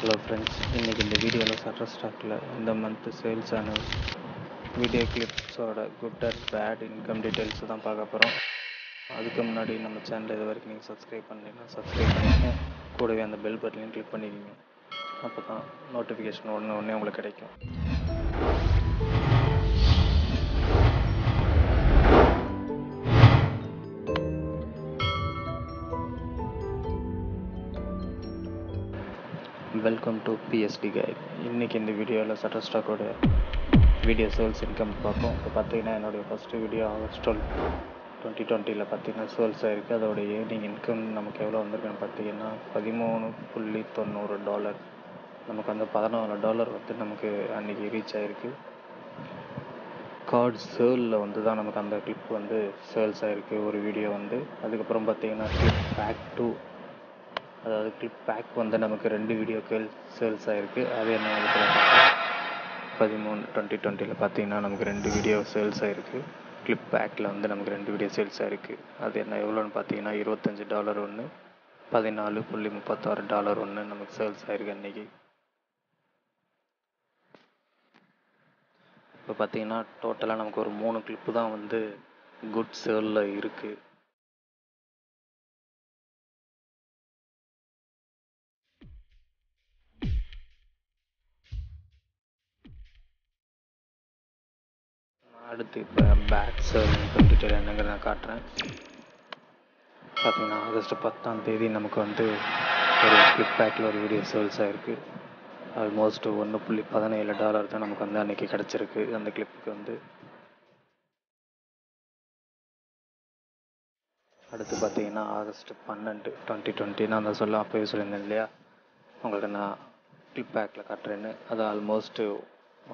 Hello friends, இன்றைக்கி இந்த வீடியோவில் சட்டர்ஸ்டாக்கில் இந்த மந்த்து சேல்ஸ் ஆன வீடியோ கிளிப்ஸோட good and bad income details தான் பார்க்க போகிறோம். அதுக்கு முன்னாடி நம்ம சேனல் இது வரைக்கும் நீங்கள் சப்ஸ்கிரைப் பண்ணலைன்னா சப்ஸ்கிரைப் பண்ணிக்கோங்க. கூடவே அந்த பெல் பட்டனையும் கிளிக் பண்ணிக்கிங்க. அப்போ தான் நோட்டிஃபிகேஷன் உடனே உங்களுக்கு கிடைக்கும். Welcome to PST guide. இன்றைக்கி இந்த வீடியோவில் சட்டர்ஸ்டாக்கோட வீடியோ சேல்ஸ் இன்கம் பார்ப்போம். இப்போ பார்த்தீங்கன்னா என்னுடைய ஃபஸ்ட்டு வீடியோ ஆகஸ்ட் 12, 2020 பார்த்தீங்கன்னா சேல்ஸ் ஆகிருக்கு. அதோட ஏர்னிங் இன்கம் நமக்கு எவ்வளோ வந்திருக்குன்னு பார்த்தீங்கன்னா $13.90. நமக்கு அந்த $14 வந்து நமக்கு அன்றைக்கி ரீச் ஆகிருக்கு. கார்டு சேலில் வந்து தான் நமக்கு அந்த கிளிப் வந்து சேல்ஸ் ஆகிருக்கு ஒரு வீடியோ வந்து. அதுக்கப்புறம் பார்த்தீங்கன்னா கிளிப் பேக் 2, அதாவது கிளிப் பேக் வந்து நமக்கு 2 வீடியோக்கள் சேல்ஸ் ஆகிருக்கு. அது என்ன 13/2020 பார்த்தீங்கன்னா நமக்கு 2 வீடியோ சேல்ஸ் ஆகிருக்கு. கிளிப் பேக்கில் வந்து நமக்கு 2 வீடியோ சேல்ஸ் ஆகிருக்கு. அது என்ன எவ்வளோன்னு பார்த்தீங்கன்னா $25 ஒன்று, $14.36 ஒன்று நமக்கு சேல்ஸ் ஆகிருக்கு அன்றைக்கி. இப்போ பார்த்தீங்கன்னா டோட்டலாக நமக்கு ஒரு 3 கிளிப்பு தான் வந்து குட் சேலில் இருக்குது. அடுத்து இப்போ பேட் சேல் இன்கம் டீட்டெயில் என்னங்கிறத நான் காட்டுறேன். பார்த்தீங்கன்னா ஆகஸ்ட் 10 நமக்கு வந்து ஒரு கிளிப் பேக்கில் ஒரு வீடியோ சேல்ஸ் ஆகிருக்கு. ஆல்மோஸ்ட் $1.17 தான் நமக்கு வந்து அன்றைக்கி கிடச்சிருக்கு அந்த கிளிப்புக்கு வந்து. அடுத்து பார்த்தீங்கன்னா ஆகஸ்ட் 12, 2020 நான் தான் அப்போவே சொல்லியிருந்தேன் இல்லையா உங்களுக்கு நான் கிளிப் பேக்கில் காட்டுறேன்னு. அது ஆல்மோஸ்ட்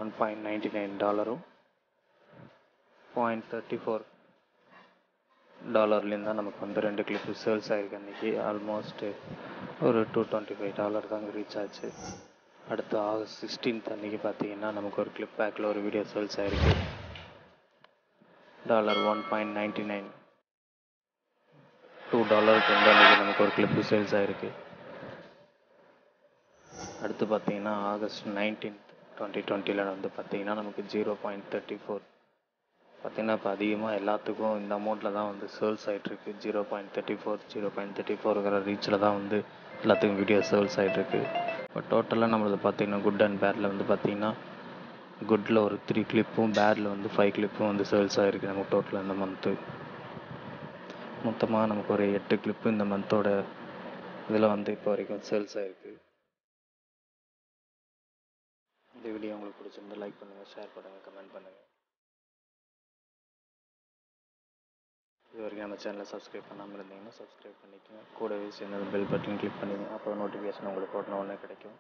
$1.99, $0.34 தான் நமக்கு வந்து 2 கிளிப்பு சேல்ஸ் ஆகிருக்கு அன்றைக்கி. ஆல்மோஸ்ட் ஒரு $225 தாங்க ரீச் ஆச்சு. அடுத்து ஆகஸ்ட் 16 அன்றைக்கி பார்த்தீங்கன்னா நமக்கு ஒரு கிளிப் பேக்கில் ஒரு வீடியோ சேல்ஸ் ஆகிருக்கு. $1.99, $2க்கு வந்து அன்றைக்கி நமக்கு ஒரு கிளிப்பு சேல்ஸ் ஆகிருக்கு. அடுத்து பார்த்தீங்கன்னா ஆகஸ்ட் 19, 2020 வந்து பார்த்தீங்கன்னா நமக்கு 0.34 பார்த்தீங்கன்னா இப்போ அதிகமாக எல்லாத்துக்கும் இந்த அமௌண்ட்டில் தான் வந்து சேல்ஸ் ஆகிட்ருக்கு. 0.34 ரீச்சில் தான் வந்து எல்லாத்துக்கும் வீடியோ சேல்ஸ் ஆகிட்ருக்கு. இப்போ டோட்டலாக நம்மளது பார்த்தீங்கன்னா குட் அண்ட் பேடில் வந்து பார்த்தீங்கன்னா குட்டில் ஒரு 3 கிளிப்பும் பேடில் வந்து 5 கிளிப்பும் வந்து சேல்ஸ் ஆகிருக்கு நமக்கு டோட்டலாக இந்த மந்த்து. மொத்தமாக நமக்கு ஒரு 8 கிளிப்பு இந்த மந்தோட இதில் வந்து இப்போ வரைக்கும் சேல்ஸ் ஆகிருக்கு. இந்த வீடியோ உங்களுக்கு பிடிச்சிருந்தா லைக் பண்ணுங்கள், ஷேர் பண்ணுங்கள், கமெண்ட் பண்ணுங்கள். இது வரைக்கும் நம்ம சேனலை சப்ஸ்கிரைப் பண்ணாமல் இருந்தீங்கன்னா சப்ஸ்கிரைப் பண்ணிக்கோங்க. கூடவே சேர்ந்து பெல் பட்டன் கிளிக் பண்ணிங்க. அப்போ நோட்டிஃபிகேஷன் உங்களுக்கு உடனே கிடைக்கும்.